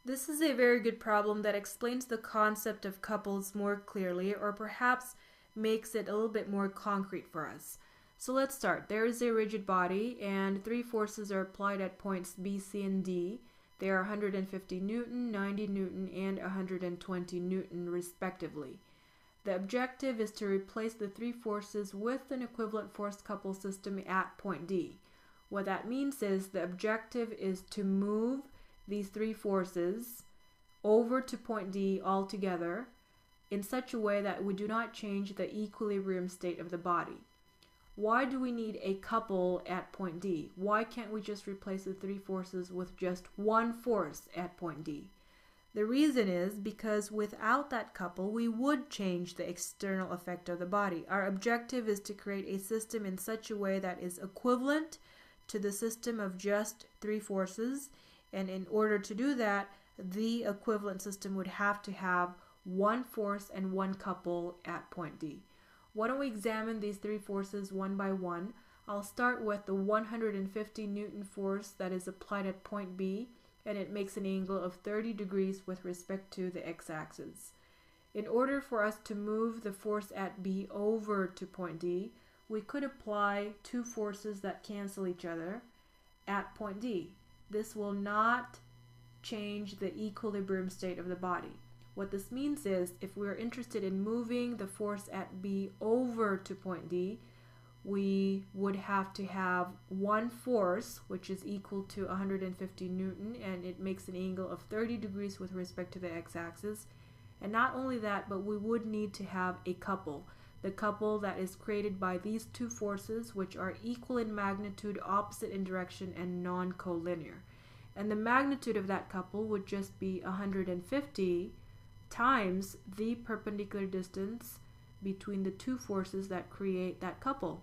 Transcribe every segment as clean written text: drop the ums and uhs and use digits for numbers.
This is a very good problem that explains the concept of couples more clearly, or perhaps makes it a little bit more concrete for us. So let's start. There is a rigid body and three forces are applied at points B, C, and D. They are 150 Newton, 90 Newton, and 120 Newton respectively. The objective is to replace the three forces with an equivalent force couple system at point D. What that means is the objective is to move these three forces over to point D altogether in such a way that we do not change the equilibrium state of the body. Why do we need a couple at point D? Why can't we just replace the three forces with just one force at point D? The reason is because without that couple, we would change the external effect of the body. Our objective is to create a system in such a way that is equivalent to the system of just three forces, and in order to do that, the equivalent system would have to have one force and one couple at point D. Why don't we examine these three forces one by one? I'll start with the 150 Newton force that is applied at point B, and it makes an angle of 30 degrees with respect to the x-axis. In order for us to move the force at B over to point D, we could apply two forces that cancel each other at point D. This will not change the equilibrium state of the body. What this means is if we're interested in moving the force at B over to point D, we would have to have one force, which is equal to 150 Newton, and it makes an angle of 30 degrees with respect to the x-axis. And not only that, but we would need to have a couple. The couple that is created by these two forces, which are equal in magnitude, opposite in direction, and non-collinear. And the magnitude of that couple would just be 150 times the perpendicular distance between the two forces that create that couple.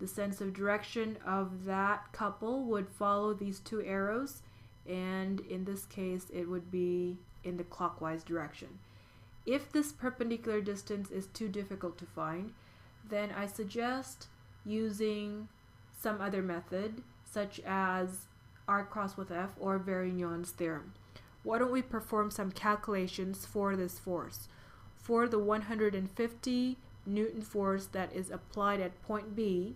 The sense of direction of that couple would follow these two arrows, and in this case it would be in the clockwise direction. If this perpendicular distance is too difficult to find, then I suggest using some other method, such as R cross with F or Varignon's theorem. Why don't we perform some calculations for this force? For the 150 Newton force that is applied at point B,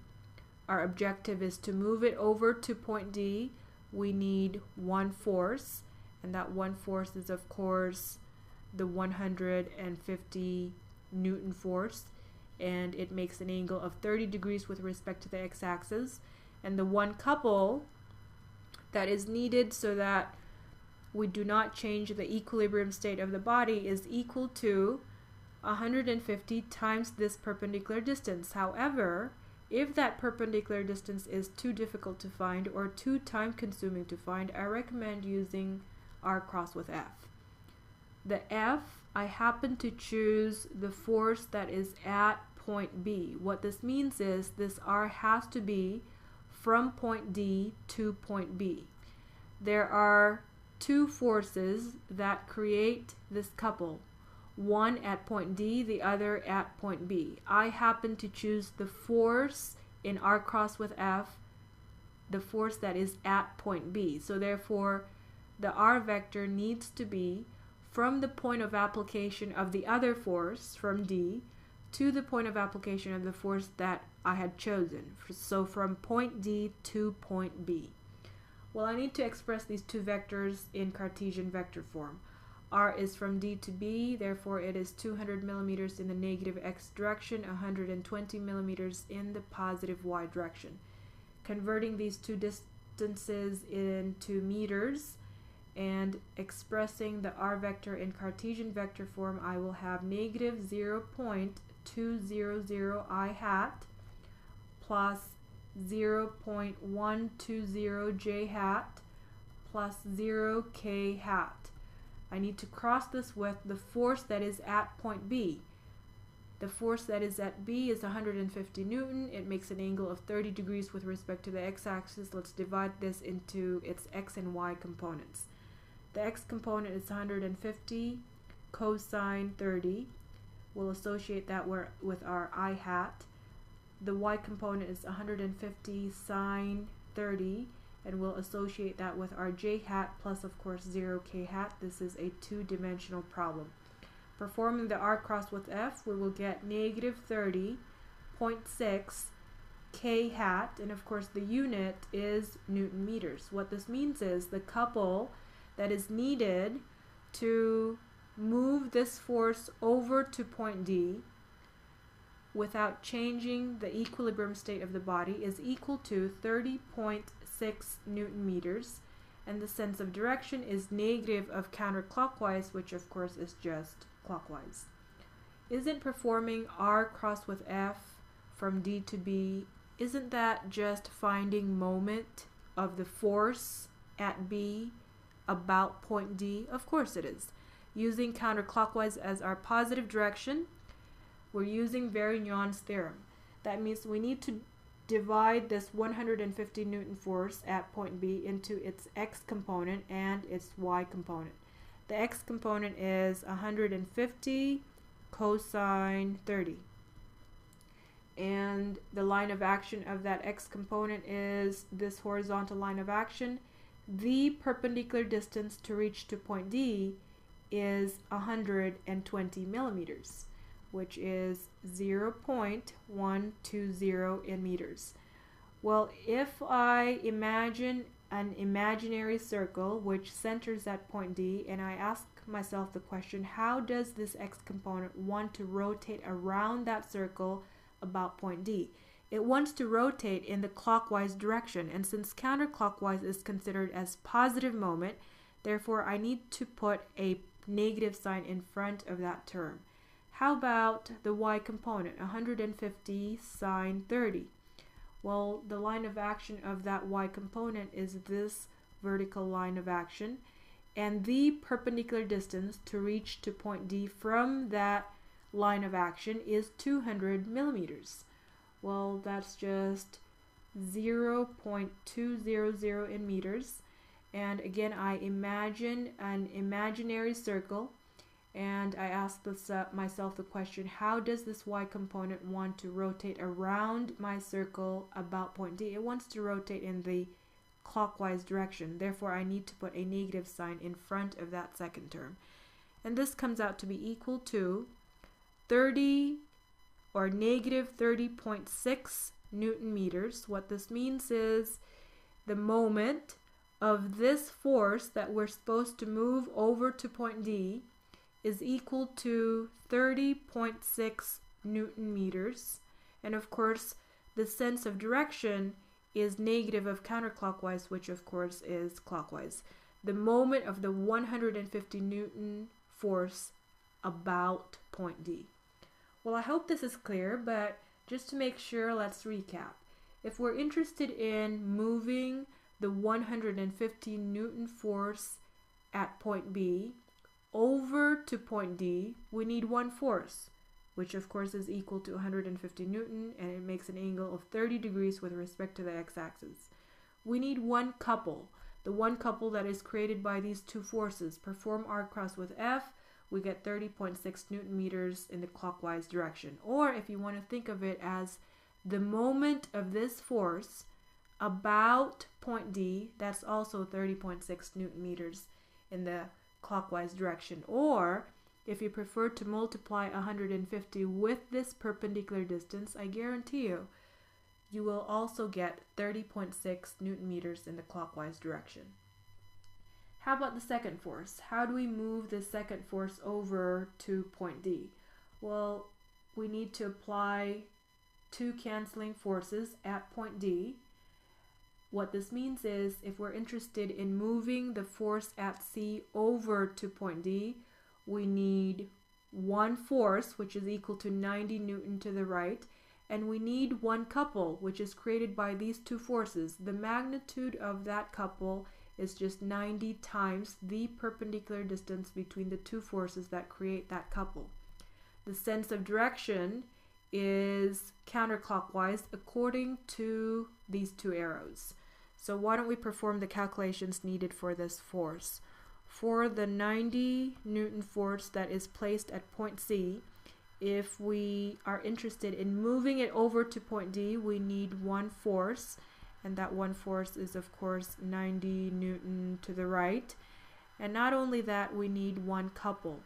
our objective is to move it over to point D. We need one force, and that one force is of course the 150 Newton force, and it makes an angle of 30 degrees with respect to the x-axis. And the one couple that is needed so that we do not change the equilibrium state of the body is equal to 150 times this perpendicular distance. However, if that perpendicular distance is too difficult to find or too time consuming to find, I recommend using R cross with F. The F, I happen to choose the force that is at point B. What this means is this R has to be from point D to point B. There are two forces that create this couple, one at point D, the other at point B. I happen to choose the force in R cross with F, the force that is at point B. So therefore, the R vector needs to be from the point of application of the other force, from D, to the point of application of the force that I had chosen. So from point D to point B. Well, I need to express these two vectors in Cartesian vector form. R is from D to B, therefore it is 200 millimeters in the negative x direction, 120 millimeters in the positive y direction. Converting these two distances into meters and expressing the R vector in Cartesian vector form, I will have negative 0.200 I hat plus 0.120 j hat plus 0 k hat. I need to cross this with the force that is at point B. The force that is at B is 150 Newton. It makes an angle of 30 degrees with respect to the x-axis. Let's divide this into its x and y components. The x component is 150 cosine 30. We'll associate that with our I hat. The y component is 150 sine 30, and we'll associate that with our j hat plus of course 0 k hat. This is a two-dimensional problem. Performing the r cross with f, we will get negative 30.6 k hat, and of course the unit is Newton meters. What this means is the couple that is needed to move this force over to point D without changing the equilibrium state of the body is equal to 30.6 Newton meters, and the sense of direction is negative of counterclockwise, which of course is just clockwise. Isn't performing r cross with f from D to B, isn't that just finding moment of the force at B about point D? Of course it is. Using counterclockwise as our positive direction, we're using Varignon's theorem. That means we need to divide this 150 Newton force at point B into its x component and its y component. The x component is 150 cosine 30. And the line of action of that x component is this horizontal line of action. The perpendicular distance to reach to point D is 120 millimeters, which is 0.120 in meters. Well, if I imagine an imaginary circle which centers at point D, and I ask myself the question, how does this x component want to rotate around that circle about point D? It wants to rotate in the clockwise direction, and since counterclockwise is considered as positive moment, therefore I need to put a negative sign in front of that term. How about the y component, 150 sine 30? Well, the line of action of that y component is this vertical line of action, and the perpendicular distance to reach to point D from that line of action is 200 millimeters. Well, that's just 0.200 in meters. And again, I imagine an imaginary circle, and I ask myself the question, how does this y component want to rotate around my circle about point D? It wants to rotate in the clockwise direction. Therefore, I need to put a negative sign in front of that second term. And this comes out to be equal to 30 or negative 30.6 Newton meters. What this means is the moment of this force that we're supposed to move over to point D is equal to 30.6 Newton meters. And of course, the sense of direction is negative of counterclockwise, which of course is clockwise. The moment of the 150 Newton force about point D. Well, I hope this is clear, but just to make sure, let's recap. If we're interested in moving the 150 Newton force at point B over to point D, we need one force, which of course is equal to 150 Newton, and it makes an angle of 30 degrees with respect to the x-axis. We need one couple, the one couple that is created by these two forces. Perform r cross with F, we get 30.6 Newton meters in the clockwise direction. Or if you want to think of it as the moment of this force about point D, that's also 30.6 Newton meters in the clockwise direction. Or if you prefer to multiply 150 with this perpendicular distance, I guarantee you, you will also get 30.6 Newton meters in the clockwise direction. How about the second force? How do we move the second force over to point D? Well, we need to apply two canceling forces at point D. What this means is if we're interested in moving the force at C over to point D, we need one force, which is equal to 90 Newton to the right, and we need one couple, which is created by these two forces. The magnitude of that couple is just 90 times the perpendicular distance between the two forces that create that couple. The sense of direction is counterclockwise according to these two arrows. So why don't we perform the calculations needed for this force? For the 90 Newton force that is placed at point C, if we are interested in moving it over to point D, we need one force, and that one force is of course 90 Newton to the right. And not only that, we need one couple.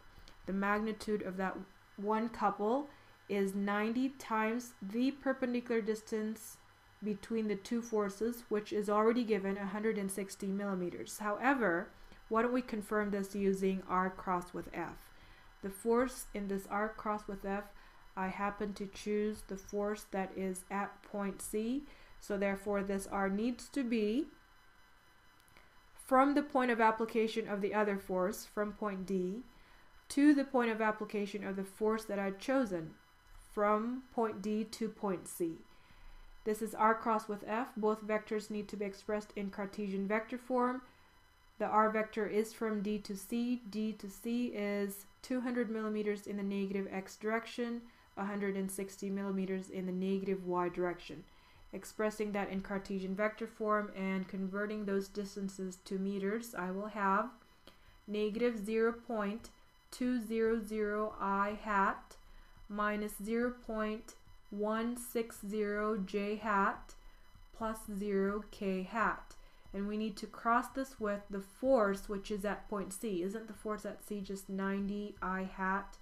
The magnitude of that one couple is 90 times the perpendicular distance between the two forces, which is already given 160 millimeters. However, why don't we confirm this using R cross with F? The force in this R cross with F, I happen to choose the force that is at point C, so therefore this R needs to be from the point of application of the other force, from point D, to the point of application of the force that I've chosen, from point D to point C. This is R cross with F. Both vectors need to be expressed in Cartesian vector form. The R vector is from D to C. D to C is 200 millimeters in the negative X direction, 160 millimeters in the negative Y direction. Expressing that in Cartesian vector form and converting those distances to meters, I will have negative 0.200 I hat minus 0.160 j hat plus 0 k hat. And we need to cross this with the force which is at point C. Isn't the force at C just 90 I hat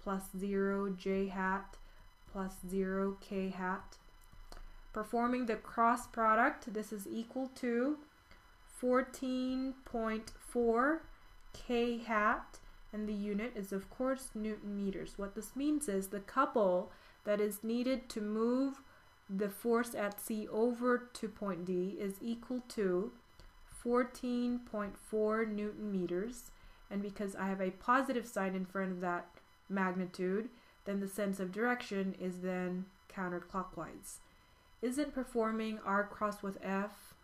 plus 0 j hat plus 0 k hat? Performing the cross product, this is equal to 14.4 k hat, and the unit is of course Newton meters. What this means is the couple that is needed to move the force at C over to point D is equal to 14.4 Newton meters, and because I have a positive sign in front of that magnitude, then the sense of direction is then counterclockwise. Isn't performing R cross with F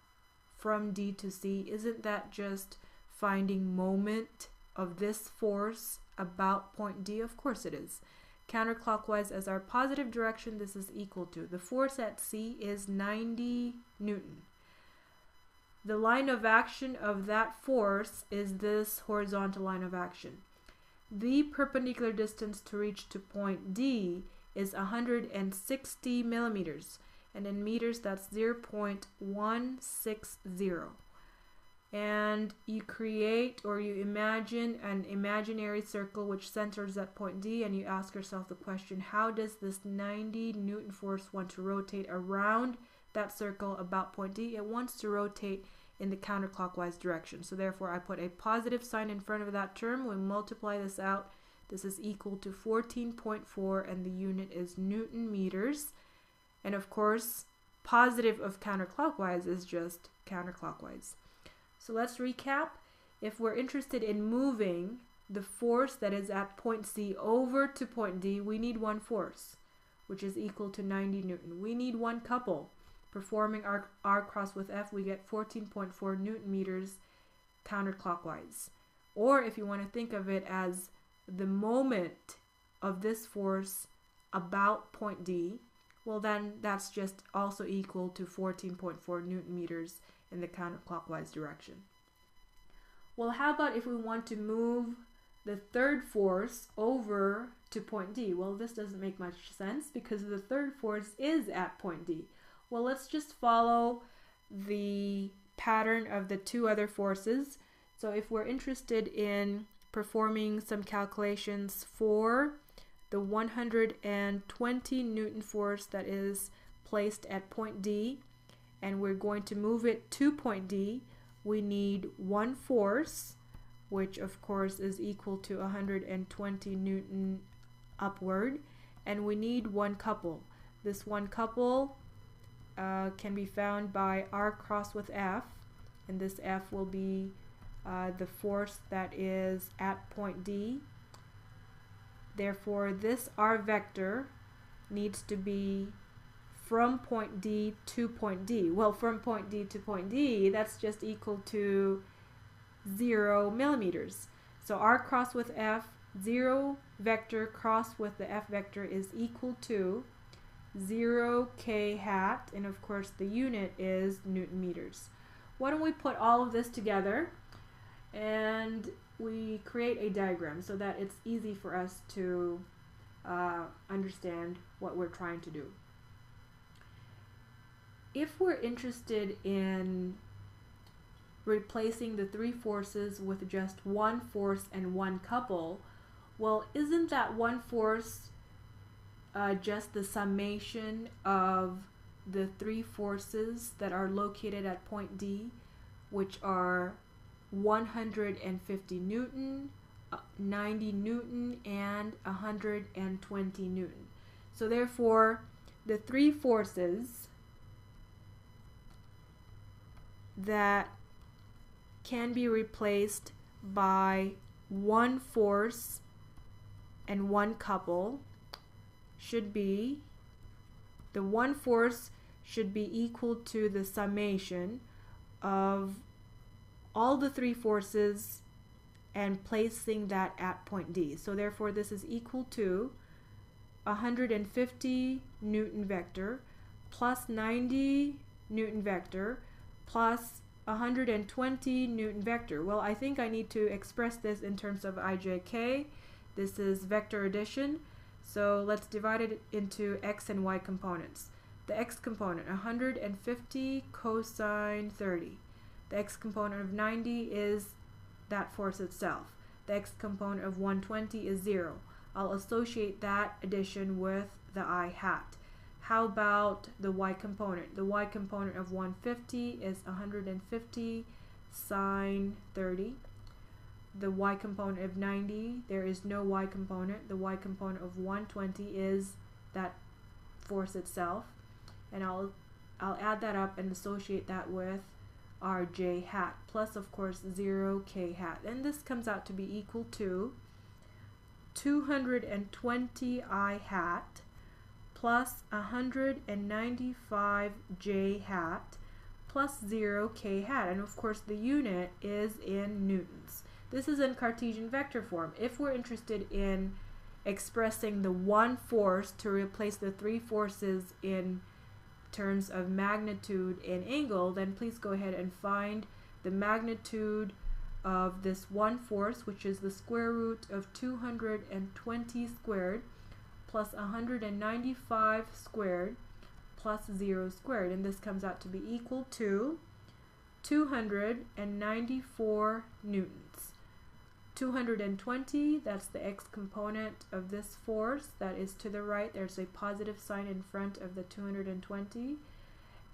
from D to C, isn't that just finding moment of this force about point D? Of course it is. Counterclockwise as our positive direction, this is equal to, the force at C is 90 Newton. The line of action of that force is this horizontal line of action. The perpendicular distance to reach to point D is 160 millimeters. And in meters, that's 0.160. And you create or you imagine an imaginary circle which centers at point D, and you ask yourself the question, how does this 90 Newton force want to rotate around that circle about point D? It wants to rotate in the counterclockwise direction. So therefore, I put a positive sign in front of that term. We multiply this out. This is equal to 14.4, and the unit is Newton meters. And of course, positive of counterclockwise is just counterclockwise. So let's recap. If we're interested in moving the force that is at point C over to point D, we need one force, which is equal to 90 Newton. We need one couple. Performing R cross with F, we get 14.4 Newton meters counterclockwise. Or if you want to think of it as the moment of this force about point D, well then that's just also equal to 14.4 Newton meters in the counterclockwise direction. Well, how about if we want to move the third force over to point D? Well, this doesn't make much sense because the third force is at point D. Well, let's just follow the pattern of the two other forces. So if we're interested in performing some calculations for the 120 Newton force that is placed at point D, and we're going to move it to point D, we need one force, which of course is equal to 120 Newton upward, and we need one couple. This one couple can be found by R cross with F, and this F will be the force that is at point D. Therefore, this R vector needs to be from point D to point D. Well, from point D to point D, that's just equal to 0 millimeters. So R cross with F, 0 vector cross with the F vector is equal to 0 k hat, and of course the unit is Newton meters. Why don't we put all of this together and we create a diagram so that it's easy for us to understand what we're trying to do. if we're interested in replacing the three forces with just one force and one couple, well, isn't that one force just the summation of the three forces that are located at point D, which are 150 Newton, 90 Newton, and 120 Newton. So therefore, the three forces that can be replaced by one force and one couple should be, the one force should be equal to the summation of all the three forces and placing that at point D. So therefore this is equal to 150 Newton vector plus 90 Newton vector plus 120 Newton vector. Well, I think I need to express this in terms of ijk. This is vector addition. So let's divide it into x and y components. The x component, 150 cosine 30. The x component of 90 is that force itself. The x component of 120 is 0. I'll associate that addition with the I hat. How about the y component? The y component of 150 is 150 sine 30. The y component of 90, there is no y component. The y component of 120 is that force itself. And I'll add that up and associate that with our j hat, plus of course 0 k hat. And this comes out to be equal to 220 I hat plus 195 j hat plus 0 k hat. And of course the unit is in newtons. This is in Cartesian vector form. If we're interested in expressing the one force to replace the three forces in terms of magnitude and angle, then please go ahead and find the magnitude of this one force, which is the square root of 220 squared plus 195 squared plus 0 squared. And this comes out to be equal to 294 newtons. 220, that's the x component of this force that is to the right. There's a positive sign in front of the 220,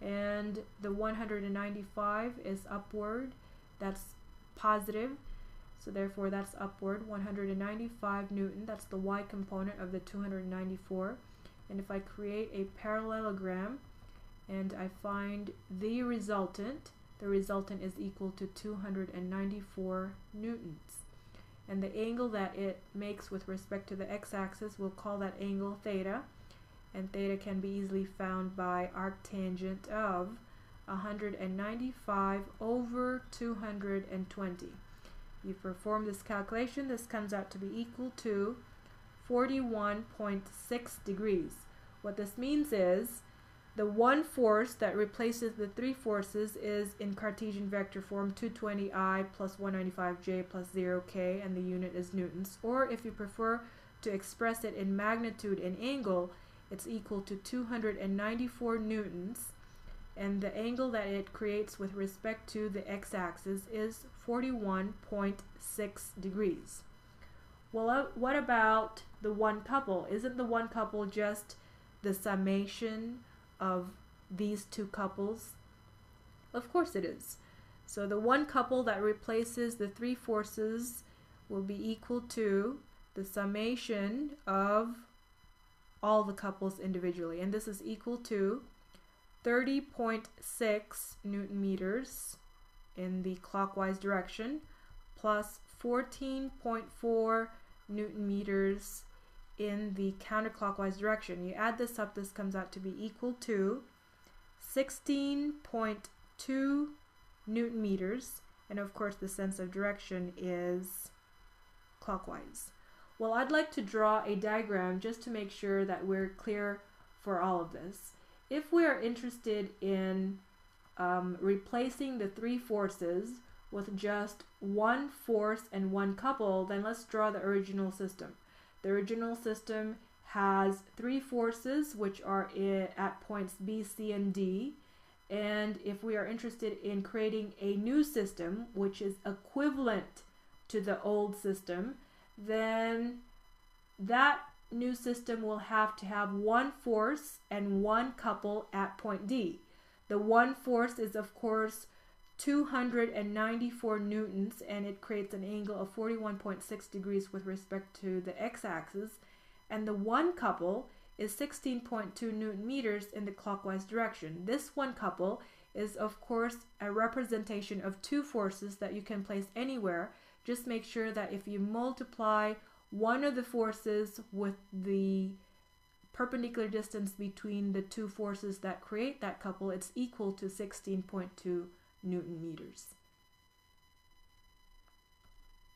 and the 195 is upward, that's positive, so therefore that's upward. 195 newton, that's the y component of the 294. And if I create a parallelogram and I find the resultant is equal to 294 newtons. And the angle that it makes with respect to the x-axis, we'll call that angle theta, and theta can be easily found by arctangent of 195 over 220. You perform this calculation, this comes out to be equal to 41.6 degrees. What this means is the one force that replaces the three forces is in Cartesian vector form 220I plus 195J plus 0K, and the unit is newtons. Or if you prefer to express it in magnitude and angle, it's equal to 294 newtons, and the angle that it creates with respect to the x-axis is 41.6 degrees. Well, what about the one couple? Isn't the one couple just the summation of these two couples? Of course it is. So the one couple that replaces the three forces will be equal to the summation of all the couples individually, and this is equal to 30.6 Newton meters in the clockwise direction plus 14.4 Newton meters in the counterclockwise direction. You add this up, this comes out to be equal to 16.2 Newton meters, and of course the sense of direction is clockwise. Well, I'd like to draw a diagram just to make sure that we're clear for all of this. If we are interested in replacing the three forces with just one force and one couple, then let's draw the original system. The original system has three forces which are at points B, C, and D, And if we are interested in creating a new system, which is equivalent to the old system, then that new system will have to have one force and one couple at point D. The one force is, of course, 294 newtons, and it creates an angle of 41.6 degrees with respect to the x-axis. And the one couple is 16.2 newton meters in the clockwise direction. This one couple is, of course, a representation of two forces that you can place anywhere. Just make sure that if you multiply one of the forces with the perpendicular distance between the two forces that create that couple, it's equal to 16.2 newton meters.